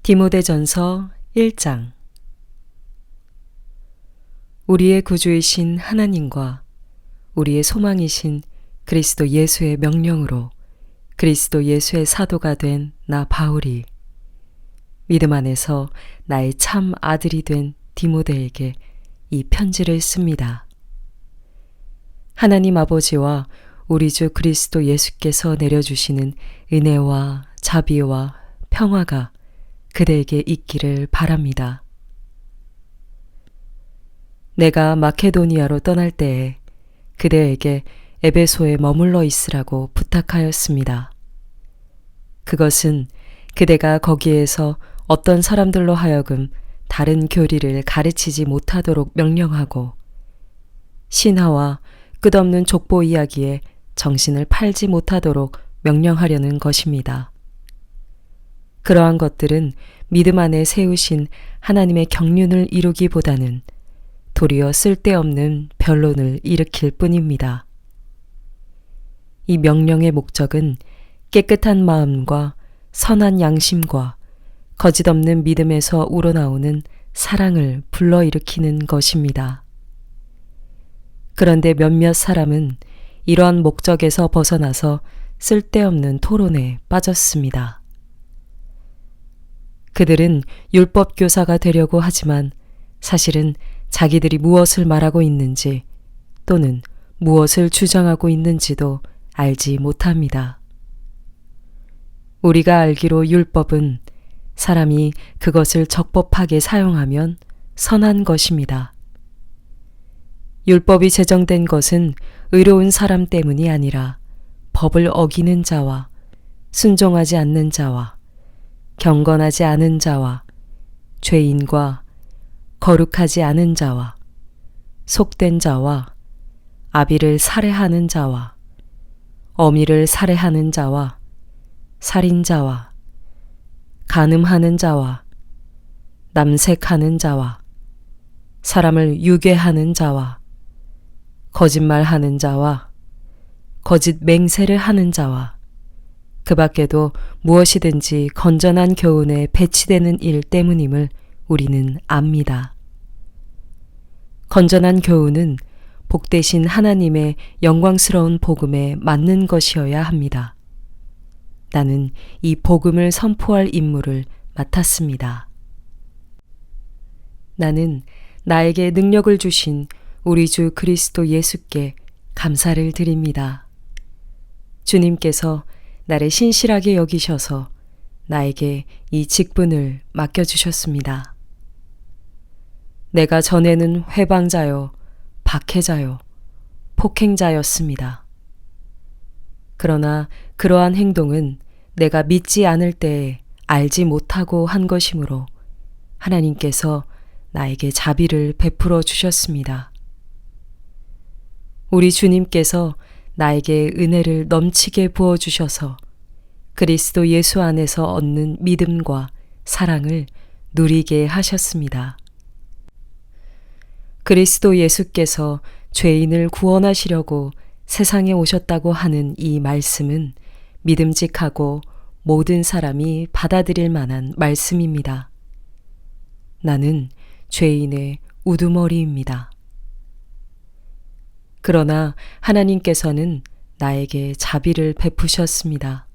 디모데전서 1장. 우리의 구주이신 하나님과 우리의 소망이신 그리스도 예수의 명령으로 그리스도 예수의 사도가 된 나 바울이 믿음 안에서 나의 참 아들이 된 디모데에게 이 편지를 씁니다. 하나님 아버지와 우리 주 그리스도 예수께서 내려주시는 은혜와 자비와 평화가 그대에게 있기를 바랍니다. 내가 마케도니아로 떠날 때에 그대에게 에베소에 머물러 있으라고 부탁하였습니다. 그것은 그대가 거기에서 어떤 사람들로 하여금 다른 교리를 가르치지 못하도록 명령하고 신화와 끝없는 족보 이야기에 정신을 팔지 못하도록 명령하려는 것입니다. 그러한 것들은 믿음 안에 세우신 하나님의 경륜을 이루기보다는 도리어 쓸데없는 변론을 일으킬 뿐입니다. 이 명령의 목적은 깨끗한 마음과 선한 양심과 거짓없는 믿음에서 우러나오는 사랑을 불러일으키는 것입니다. 그런데 몇몇 사람은 이러한 목적에서 벗어나서 쓸데없는 토론에 빠졌습니다. 그들은 율법 교사가 되려고 하지만 사실은 자기들이 무엇을 말하고 있는지 또는 무엇을 주장하고 있는지도 알지 못합니다. 우리가 알기로 율법은 사람이 그것을 적법하게 사용하면 선한 것입니다. 율법이 제정된 것은 의로운 사람 때문이 아니라 법을 어기는 자와 순종하지 않는 자와 경건하지 않은 자와 죄인과 거룩하지 않은 자와 속된 자와 아비를 살해하는 자와 어미를 살해하는 자와 살인자와 간음하는 자와 남색하는 자와 사람을 유괴하는 자와 거짓말하는 자와 거짓 맹세를 하는 자와 그 밖에도 무엇이든지 건전한 교훈에 배치되는 일 때문임을 우리는 압니다. 건전한 교훈은 복되신 하나님의 영광스러운 복음에 맞는 것이어야 합니다. 나는 이 복음을 선포할 임무를 맡았습니다. 나는 나에게 능력을 주신 우리 주 그리스도 예수께 감사를 드립니다. 주님께서 나를 신실하게 여기셔서 나에게 이 직분을 맡겨주셨습니다. 내가 전에는 회방자요, 박해자요, 폭행자였습니다. 그러나 그러한 행동은 내가 믿지 않을 때에 알지 못하고 한 것이므로 하나님께서 나에게 자비를 베풀어 주셨습니다. 우리 주님께서 나에게 은혜를 넘치게 부어주셔서 그리스도 예수 안에서 얻는 믿음과 사랑을 누리게 하셨습니다. 그리스도 예수께서 죄인을 구원하시려고 세상에 오셨다고 하는 이 말씀은 믿음직하고 모든 사람이 받아들일 만한 말씀입니다. 나는 죄인의 우두머리입니다. 그러나 하나님께서는 나에게 자비를 베푸셨습니다.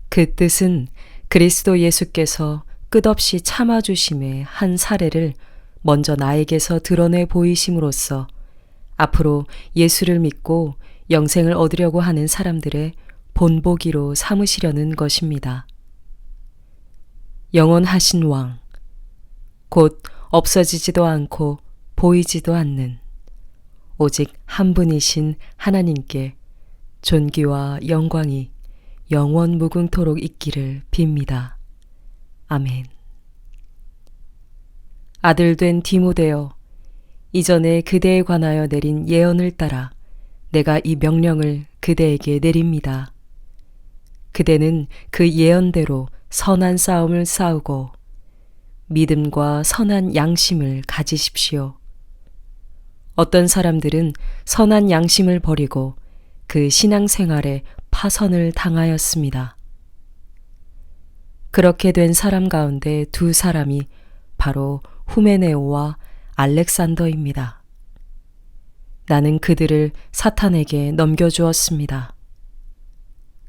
그 뜻은 그리스도 예수께서 끝없이 참아주심의 한 사례를 먼저 나에게서 드러내 보이심으로써 앞으로 예수를 믿고 영생을 얻으려고 하는 사람들의 본보기로 삼으시려는 것입니다. 영원하신 왕, 곧 없어지지도 않고 보이지도 않는 오직 한 분이신 하나님께 존귀와 영광이 영원 무궁토록 있기를 빕니다. 아멘. 아들된 디모데여, 이전에 그대에 관하여 내린 예언을 따라 내가 이 명령을 그대에게 내립니다. 그대는 그 예언대로 선한 싸움을 싸우고 믿음과 선한 양심을 가지십시오. 어떤 사람들은 선한 양심을 버리고 그 신앙생활에 파선을 당하였습니다. 그렇게 된 사람 가운데 두 사람이 바로 후메네오와 알렉산더입니다. 나는 그들을 사탄에게 넘겨주었습니다.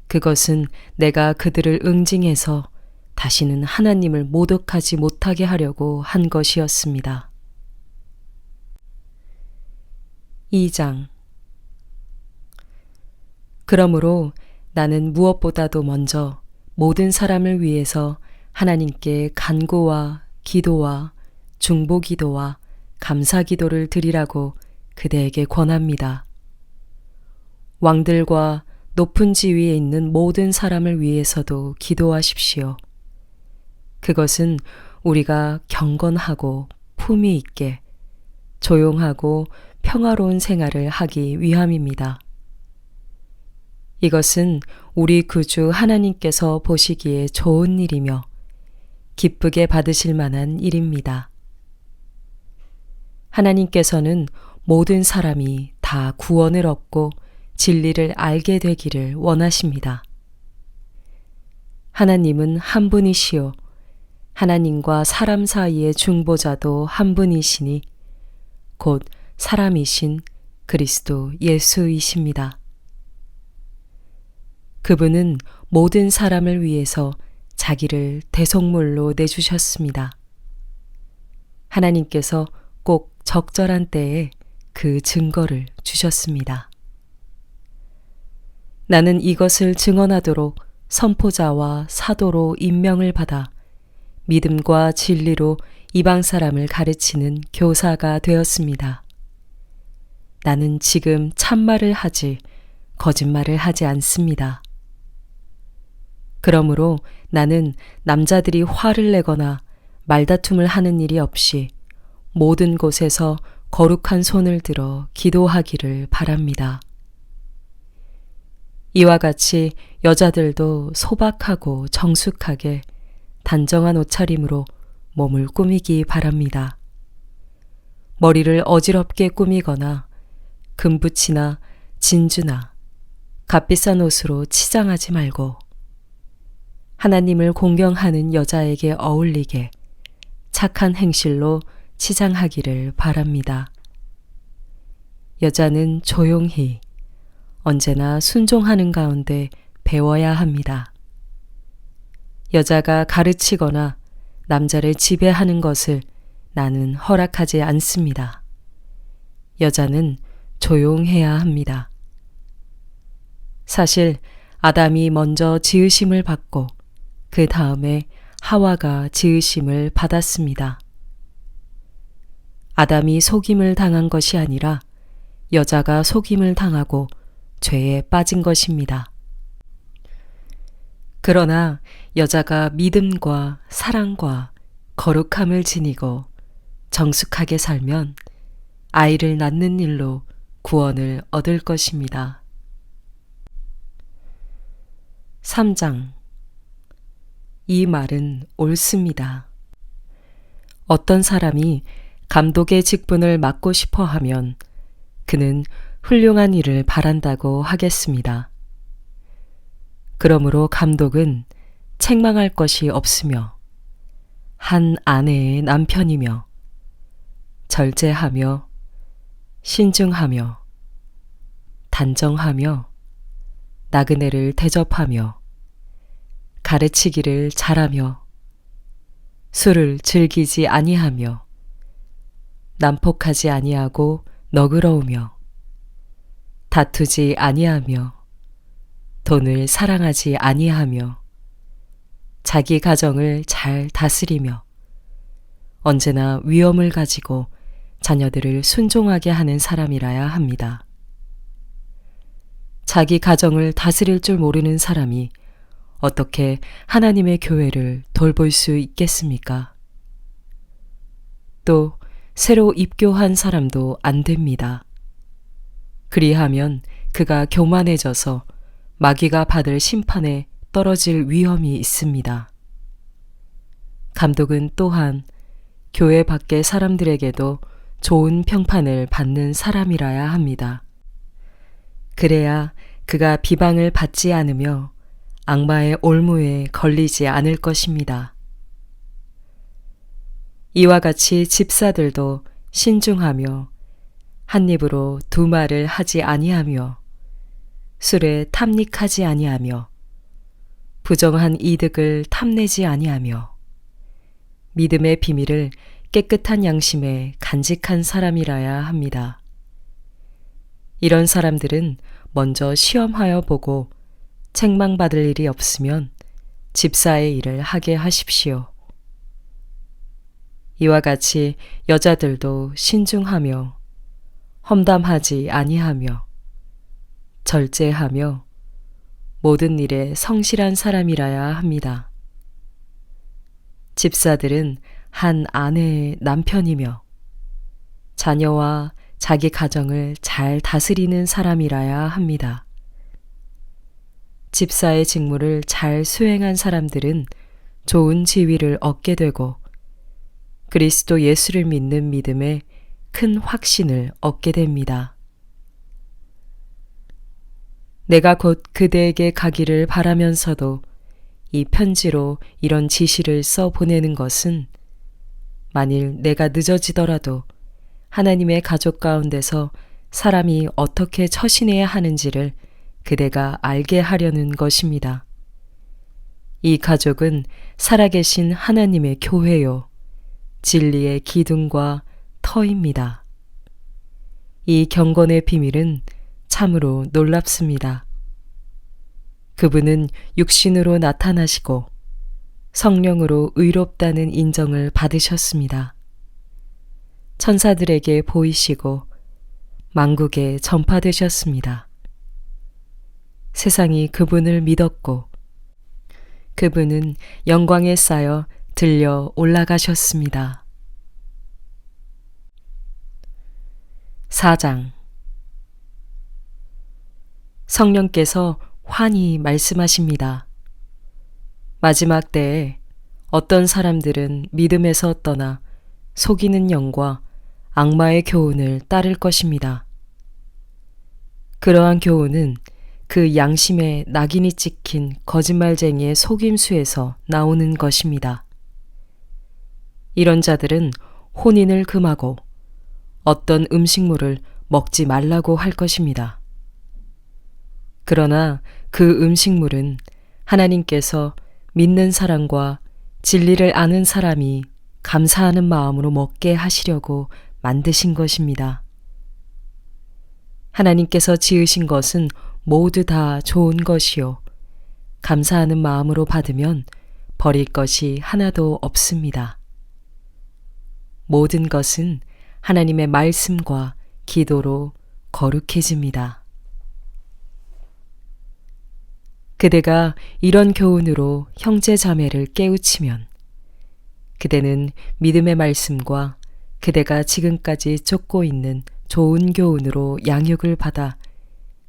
그것은 내가 그들을 응징해서 다시는 하나님을 모독하지 못하게 하려고 한 것이었습니다. 2장. 그러므로 나는 무엇보다도 먼저 모든 사람을 위해서 하나님께 간구와 기도와 중보기도와 감사기도를 드리라고 그대에게 권합니다. 왕들과 높은 지위에 있는 모든 사람을 위해서도 기도하십시오. 그것은 우리가 경건하고 품위 있게 조용하고 평화로운 생활을 하기 위함입니다. 이것은 우리 구주 하나님께서 보시기에 좋은 일이며 기쁘게 받으실 만한 일입니다. 하나님께서는 모든 사람이 다 구원을 얻고 진리를 알게 되기를 원하십니다. 하나님은 한 분이시요 하나님과 사람 사이의 중보자도 한 분이시니 곧 사람이신 그리스도 예수이십니다. 그분은 모든 사람을 위해서 자기를 대속물로 내주셨습니다. 하나님께서 꼭 적절한 때에 그 증거를 주셨습니다. 나는 이것을 증언하도록 선포자와 사도로 임명을 받아 믿음과 진리로 이방 사람을 가르치는 교사가 되었습니다. 나는 지금 참말을 하지 거짓말을 하지 않습니다. 그러므로 나는 남자들이 화를 내거나 말다툼을 하는 일이 없이 모든 곳에서 거룩한 손을 들어 기도하기를 바랍니다. 이와 같이 여자들도 소박하고 정숙하게 단정한 옷차림으로 몸을 꾸미기 바랍니다. 머리를 어지럽게 꾸미거나 금붙이나 진주나 값비싼 옷으로 치장하지 말고 하나님을 공경하는 여자에게 어울리게 착한 행실로 치장하기를 바랍니다. 여자는 조용히 언제나 순종하는 가운데 배워야 합니다. 여자가 가르치거나 남자를 지배하는 것을 나는 허락하지 않습니다. 여자는 조용해야 합니다. 사실 아담이 먼저 지으심을 받고 그 다음에 하와가 지으심을 받았습니다. 아담이 속임을 당한 것이 아니라 여자가 속임을 당하고 죄에 빠진 것입니다. 그러나 여자가 믿음과 사랑과 거룩함을 지니고 정숙하게 살면 아이를 낳는 일로 구원을 얻을 것입니다. 3장. 이 말은 옳습니다. 어떤 사람이 감독의 직분을 맡고 싶어 하면 그는 훌륭한 일을 바란다고 하겠습니다. 그러므로 감독은 책망할 것이 없으며 한 아내의 남편이며 절제하며 신중하며 단정하며 나그네를 대접하며 가르치기를 잘하며 술을 즐기지 아니하며 난폭하지 아니하고 너그러우며 다투지 아니하며 돈을 사랑하지 아니하며 자기 가정을 잘 다스리며 언제나 위엄을 가지고 자녀들을 순종하게 하는 사람이라야 합니다. 자기 가정을 다스릴 줄 모르는 사람이 어떻게 하나님의 교회를 돌볼 수 있겠습니까? 또 새로 입교한 사람도 안 됩니다. 그리하면 그가 교만해져서 마귀가 받을 심판에 떨어질 위험이 있습니다. 감독은 또한 교회 밖의 사람들에게도 좋은 평판을 받는 사람이라야 합니다. 그래야 그가 비방을 받지 않으며 악마의 올무에 걸리지 않을 것입니다. 이와 같이 집사들도 신중하며 한 입으로 두 말을 하지 아니하며 술에 탐닉하지 아니하며 부정한 이득을 탐내지 아니하며 믿음의 비밀을 깨끗한 양심에 간직한 사람이라야 합니다. 이런 사람들은 먼저 시험하여 보고 책망받을 일이 없으면 집사의 일을 하게 하십시오. 이와 같이 여자들도 신중하며 험담하지 아니하며 절제하며 모든 일에 성실한 사람이라야 합니다. 집사들은 한 아내의 남편이며 자녀와 자기 가정을 잘 다스리는 사람이라야 합니다. 집사의 직무를 잘 수행한 사람들은 좋은 지위를 얻게 되고 그리스도 예수를 믿는 믿음에 큰 확신을 얻게 됩니다. 내가 곧 그대에게 가기를 바라면서도 이 편지로 이런 지시를 써 보내는 것은 만일 내가 늦어지더라도 하나님의 가족 가운데서 사람이 어떻게 처신해야 하는지를 그대가 알게 하려는 것입니다. 이 가족은 살아계신 하나님의 교회요, 진리의 기둥과 터입니다. 이 경건의 비밀은 참으로 놀랍습니다. 그분은 육신으로 나타나시고 성령으로 의롭다는 인정을 받으셨습니다. 천사들에게 보이시고 만국에 전파되셨습니다. 세상이 그분을 믿었고 그분은 영광에 쌓여 들려 올라가셨습니다. 4장 성령께서 환히 말씀하십니다. 마지막 때에 어떤 사람들은 믿음에서 떠나 속이는 영과 악마의 교훈을 따를 것입니다. 그러한 교훈은 그 양심에 낙인이 찍힌 거짓말쟁이의 속임수에서 나오는 것입니다. 이런 자들은 혼인을 금하고 어떤 음식물을 먹지 말라고 할 것입니다. 그러나 그 음식물은 하나님께서 믿는 사람과 진리를 아는 사람이 감사하는 마음으로 먹게 하시려고 만드신 것입니다. 하나님께서 지으신 것은 모두 다 좋은 것이요. 감사하는 마음으로 받으면 버릴 것이 하나도 없습니다. 모든 것은 하나님의 말씀과 기도로 거룩해집니다. 그대가 이런 교훈으로 형제 자매를 깨우치면 그대는 믿음의 말씀과 그대가 지금까지 쫓고 있는 좋은 교훈으로 양육을 받아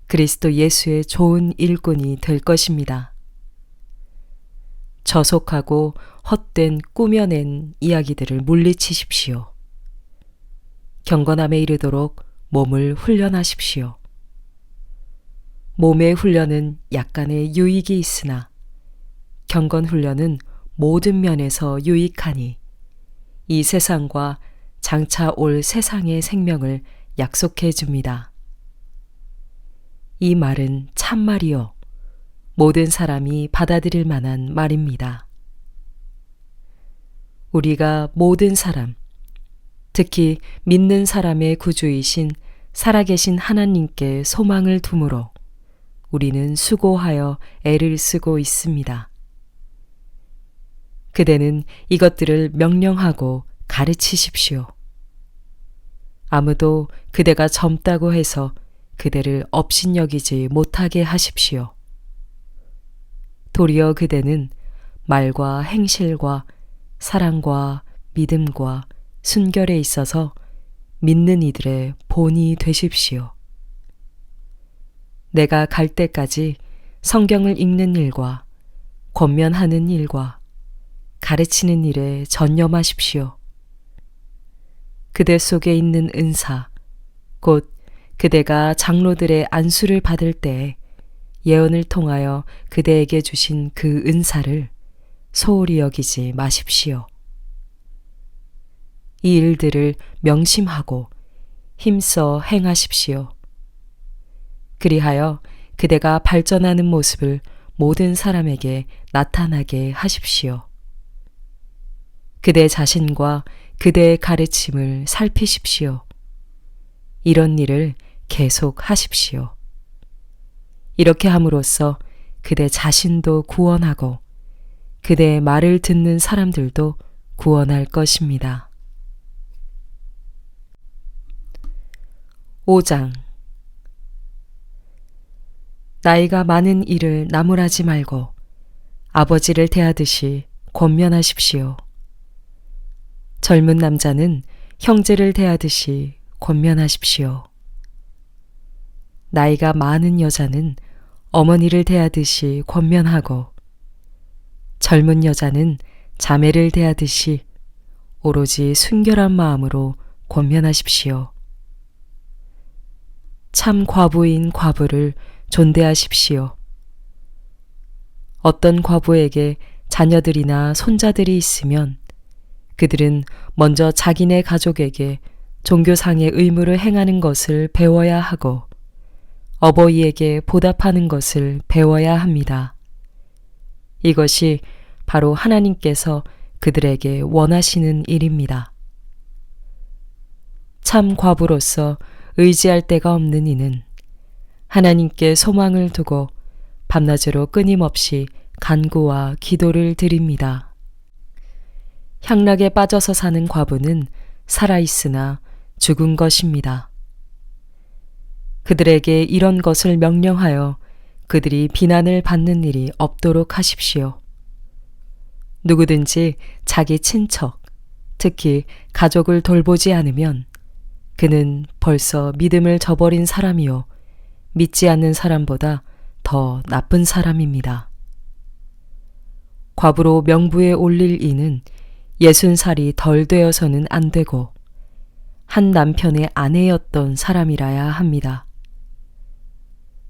그리스도 예수의 좋은 일꾼이 될 것입니다. 저속하고 헛된 꾸며낸 이야기들을 물리치십시오. 경건함에 이르도록 몸을 훈련하십시오. 몸의 훈련은 약간의 유익이 있으나 경건 훈련은 모든 면에서 유익하니 이 세상과 장차 올 세상의 생명을 약속해 줍니다. 이 말은 참말이요. 모든 사람이 받아들일 만한 말입니다. 우리가 모든 사람, 특히 믿는 사람의 구주이신 살아계신 하나님께 소망을 두므로 우리는 수고하여 애를 쓰고 있습니다. 그대는 이것들을 명령하고 가르치십시오. 아무도 그대가 젊다고 해서 그대를 업신여기지 못하게 하십시오. 도리어 그대는 말과 행실과 사랑과 믿음과 순결에 있어서 믿는 이들의 본이 되십시오. 내가 갈 때까지 성경을 읽는 일과 권면하는 일과 가르치는 일에 전념하십시오. 그대 속에 있는 은사, 곧 그대가 장로들의 안수를 받을 때에 예언을 통하여 그대에게 주신 그 은사를 소홀히 여기지 마십시오. 이 일들을 명심하고 힘써 행하십시오. 그리하여 그대가 발전하는 모습을 모든 사람에게 나타나게 하십시오. 그대 자신과 그대의 가르침을 살피십시오. 이런 일을 계속 하십시오. 이렇게 함으로써 그대 자신도 구원하고 그대의 말을 듣는 사람들도 구원할 것입니다. 5장. 나이가 많은 일을 나무라지 말고 아버지를 대하듯이 권면하십시오. 젊은 남자는 형제를 대하듯이 권면하십시오. 나이가 많은 여자는 어머니를 대하듯이 권면하고 젊은 여자는 자매를 대하듯이 오로지 순결한 마음으로 권면하십시오. 참 과부인 과부를 존대하십시오. 어떤 과부에게 자녀들이나 손자들이 있으면 그들은 먼저 자기네 가족에게 종교상의 의무를 행하는 것을 배워야 하고 어버이에게 보답하는 것을 배워야 합니다. 이것이 바로 하나님께서 그들에게 원하시는 일입니다. 참 과부로서 의지할 데가 없는 이는 하나님께 소망을 두고 밤낮으로 끊임없이 간구와 기도를 드립니다. 향락에 빠져서 사는 과부는 살아있으나 죽은 것입니다. 그들에게 이런 것을 명령하여 그들이 비난을 받는 일이 없도록 하십시오. 누구든지 자기 친척, 특히 가족을 돌보지 않으면 그는 벌써 믿음을 저버린 사람이요 믿지 않는 사람보다 더 나쁜 사람입니다. 과부로 명부에 올릴 이는 60살이 덜 되어서는 안 되고 한 남편의 아내였던 사람이라야 합니다.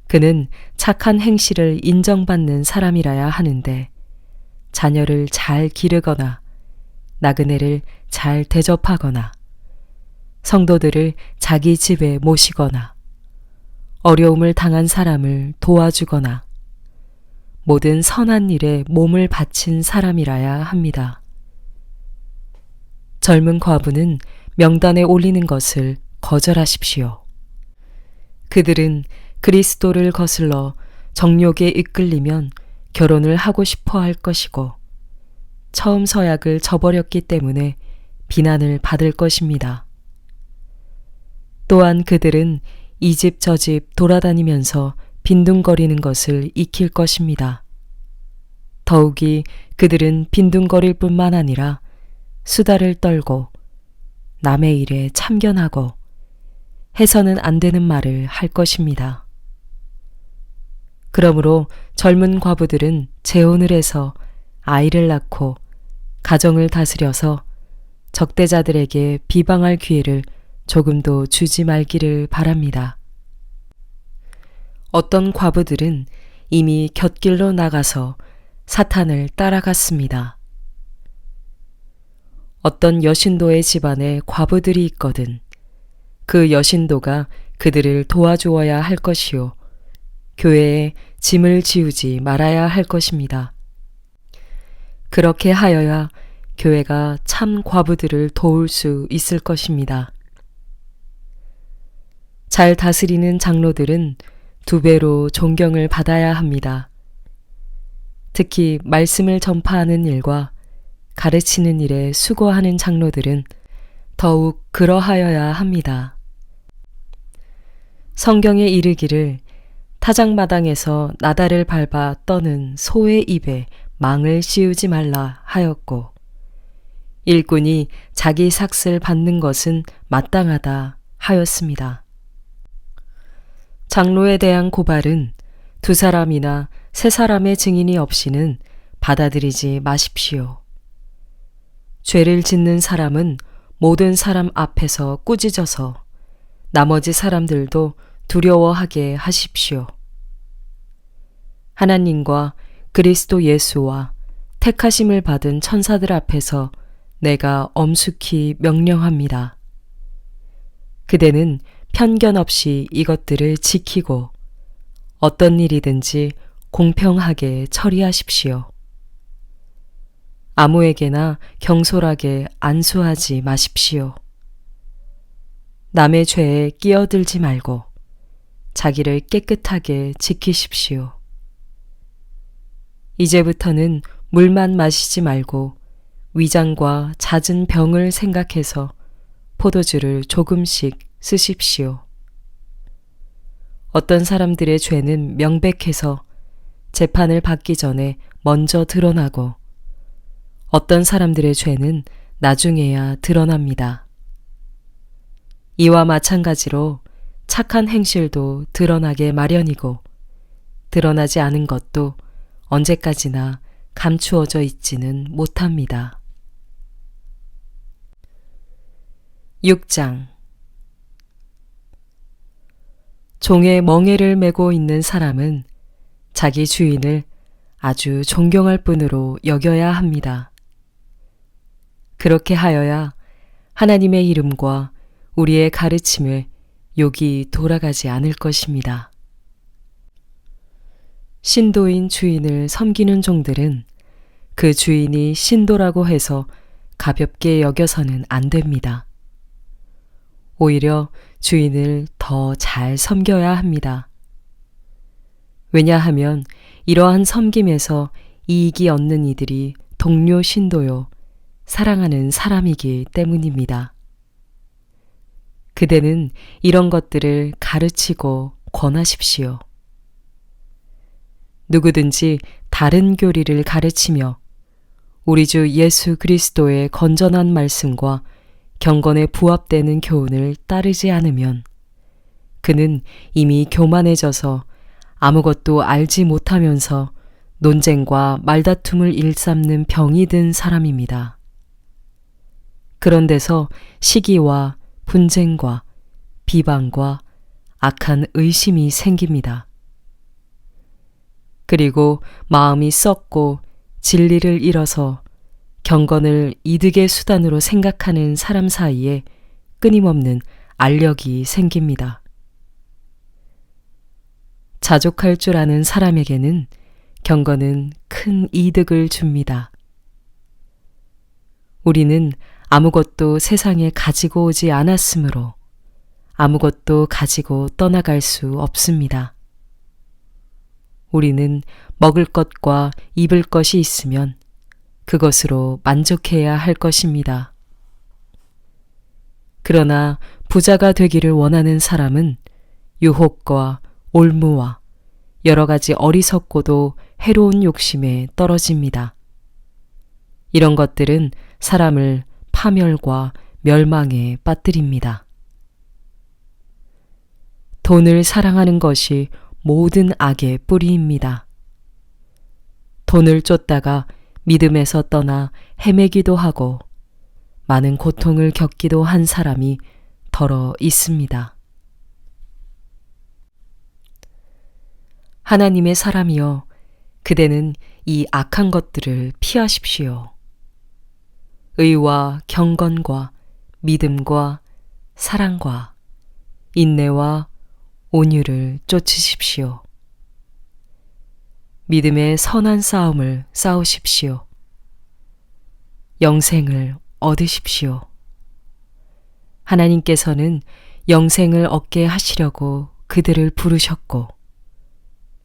그는 착한 행실을 인정받는 사람이라야 하는데 자녀를 잘 기르거나 나그네를 잘 대접하거나 성도들을 자기 집에 모시거나 어려움을 당한 사람을 도와주거나 모든 선한 일에 몸을 바친 사람이라야 합니다. 젊은 과부는 명단에 올리는 것을 거절하십시오. 그들은 그리스도를 거슬러 정욕에 이끌리면 결혼을 하고 싶어 할 것이고 처음 서약을 저버렸기 때문에 비난을 받을 것입니다. 또한 그들은 이 집 저 집 돌아다니면서 빈둥거리는 것을 익힐 것입니다. 더욱이 그들은 빈둥거릴 뿐만 아니라 수다를 떨고 남의 일에 참견하고 해서는 안 되는 말을 할 것입니다. 그러므로 젊은 과부들은 재혼을 해서 아이를 낳고 가정을 다스려서 적대자들에게 비방할 기회를 조금도 주지 말기를 바랍니다. 어떤 과부들은 이미 곁길로 나가서 사탄을 따라갔습니다. 어떤 여신도의 집안에 과부들이 있거든 그 여신도가 그들을 도와주어야 할 것이요 교회에 짐을 지우지 말아야 할 것입니다. 그렇게 하여야 교회가 참 과부들을 도울 수 있을 것입니다. 잘 다스리는 장로들은 2배로 존경을 받아야 합니다. 특히 말씀을 전파하는 일과 가르치는 일에 수고하는 장로들은 더욱 그러하여야 합니다. 성경에 이르기를 타작마당에서 나다를 밟아 떠는 소의 입에 망을 씌우지 말라 하였고 일꾼이 자기 삭슬 받는 것은 마땅하다 하였습니다. 장로에 대한 고발은 2사람이나 3사람의 증인이 없이는 받아들이지 마십시오. 죄를 짓는 사람은 모든 사람 앞에서 꾸짖어서 나머지 사람들도 두려워하게 하십시오. 하나님과 그리스도 예수와 택하심을 받은 천사들 앞에서 내가 엄숙히 명령합니다. 그대는 편견 없이 이것들을 지키고 어떤 일이든지 공평하게 처리하십시오. 아무에게나 경솔하게 안수하지 마십시오. 남의 죄에 끼어들지 말고 자기를 깨끗하게 지키십시오. 이제부터는 물만 마시지 말고 위장과 잦은 병을 생각해서 포도주를 조금씩 쓰십시오. 어떤 사람들의 죄는 명백해서 재판을 받기 전에 먼저 드러나고 어떤 사람들의 죄는 나중에야 드러납니다. 이와 마찬가지로 착한 행실도 드러나게 마련이고 드러나지 않은 것도 언제까지나 감추어져 있지는 못합니다. 6장 종의 멍에를 메고 있는 사람은 자기 주인을 아주 존경할 뿐으로 여겨야 합니다. 그렇게 하여야 하나님의 이름과 우리의 가르침을 욕이 돌아가지 않을 것입니다. 신도인 주인을 섬기는 종들은 그 주인이 신도라고 해서 가볍게 여겨서는 안 됩니다. 오히려 주인을 더 잘 섬겨야 합니다. 왜냐하면 이러한 섬김에서 이익이 얻는 이들이 동료 신도요, 사랑하는 사람이기 때문입니다. 그대는 이런 것들을 가르치고 권하십시오. 누구든지 다른 교리를 가르치며 우리 주 예수 그리스도의 건전한 말씀과 경건에 부합되는 교훈을 따르지 않으면 그는 이미 교만해져서 아무것도 알지 못하면서 논쟁과 말다툼을 일삼는 병이 든 사람입니다. 그런 데서 시기와 분쟁과 비방과 악한 의심이 생깁니다. 그리고 마음이 썩고 진리를 잃어서 경건을 이득의 수단으로 생각하는 사람 사이에 끊임없는 알력이 생깁니다. 자족할 줄 아는 사람에게는 경건은 큰 이득을 줍니다. 우리는 아무것도 세상에 가지고 오지 않았으므로 아무것도 가지고 떠나갈 수 없습니다. 우리는 먹을 것과 입을 것이 있으면 그것으로 만족해야 할 것입니다. 그러나 부자가 되기를 원하는 사람은 유혹과 올무와 여러 가지 어리석고도 해로운 욕심에 떨어집니다. 이런 것들은 사람을 파멸과 멸망에 빠뜨립니다. 돈을 사랑하는 것이 모든 악의 뿌리입니다. 돈을 쫓다가 믿음에서 떠나 헤매기도 하고 많은 고통을 겪기도 한 사람이 더러 있습니다. 하나님의 사람이여, 그대는 이 악한 것들을 피하십시오. 의와 경건과 믿음과 사랑과 인내와 온유를 쫓으십시오. 믿음의 선한 싸움을 싸우십시오. 영생을 얻으십시오. 하나님께서는 영생을 얻게 하시려고 그들을 부르셨고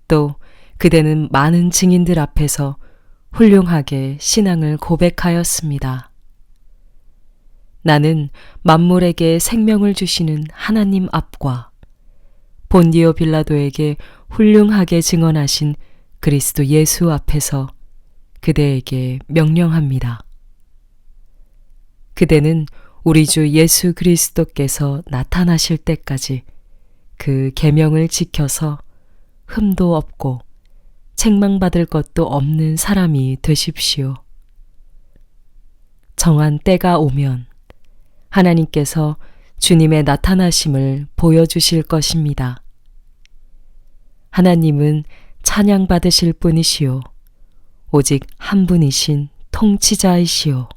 또 그대는 많은 증인들 앞에서 훌륭하게 신앙을 고백하였습니다. 나는 만물에게 생명을 주시는 하나님 앞과 본디오 빌라도에게 훌륭하게 증언하신 그리스도 예수 앞에서 그대에게 명령합니다. 그대는 우리 주 예수 그리스도께서 나타나실 때까지 그 계명을 지켜서 흠도 없고 책망받을 것도 없는 사람이 되십시오. 정한 때가 오면 하나님께서 주님의 나타나심을 보여주실 것입니다. 하나님은 찬양받으실 분이시요 오직 한 분이신 통치자이시요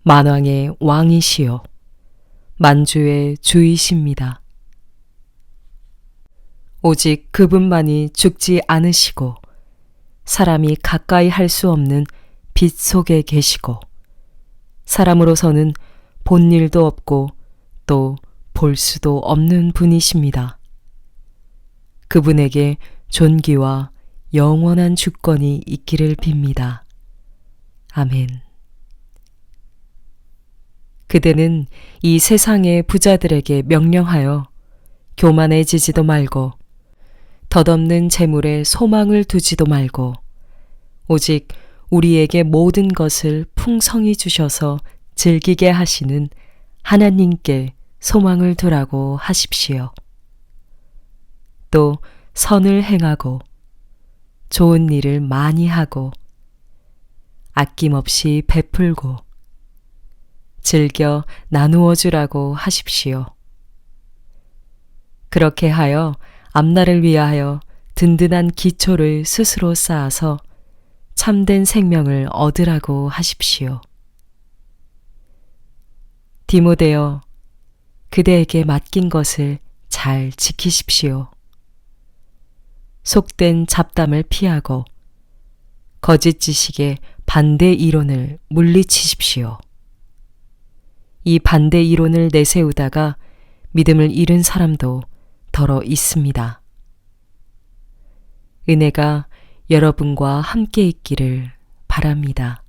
만왕의 왕이시요 만주의 주이십니다. 오직 그분만이 죽지 않으시고 사람이 가까이 할 수 없는 빛 속에 계시고 사람으로서는 본 일도 없고 또 볼 수도 없는 분이십니다. 그분에게 존귀와 영원한 주권이 있기를 빕니다. 아멘. 그대는 이 세상의 부자들에게 명령하여 교만해지지도 말고 덧없는 재물에 소망을 두지도 말고 오직 우리에게 모든 것을 풍성히 주셔서 즐기게 하시는 하나님께 소망을 두라고 하십시오. 또 선을 행하고 좋은 일을 많이 하고 아낌없이 베풀고 즐겨 나누어 주라고 하십시오. 그렇게 하여 앞날을 위하여 든든한 기초를 스스로 쌓아서 참된 생명을 얻으라고 하십시오. 디모데여, 그대에게 맡긴 것을 잘 지키십시오. 속된 잡담을 피하고 거짓 지식의 반대 이론을 물리치십시오. 이 반대 이론을 내세우다가 믿음을 잃은 사람도 더러 있습니다. 은혜가 여러분과 함께 있기를 바랍니다.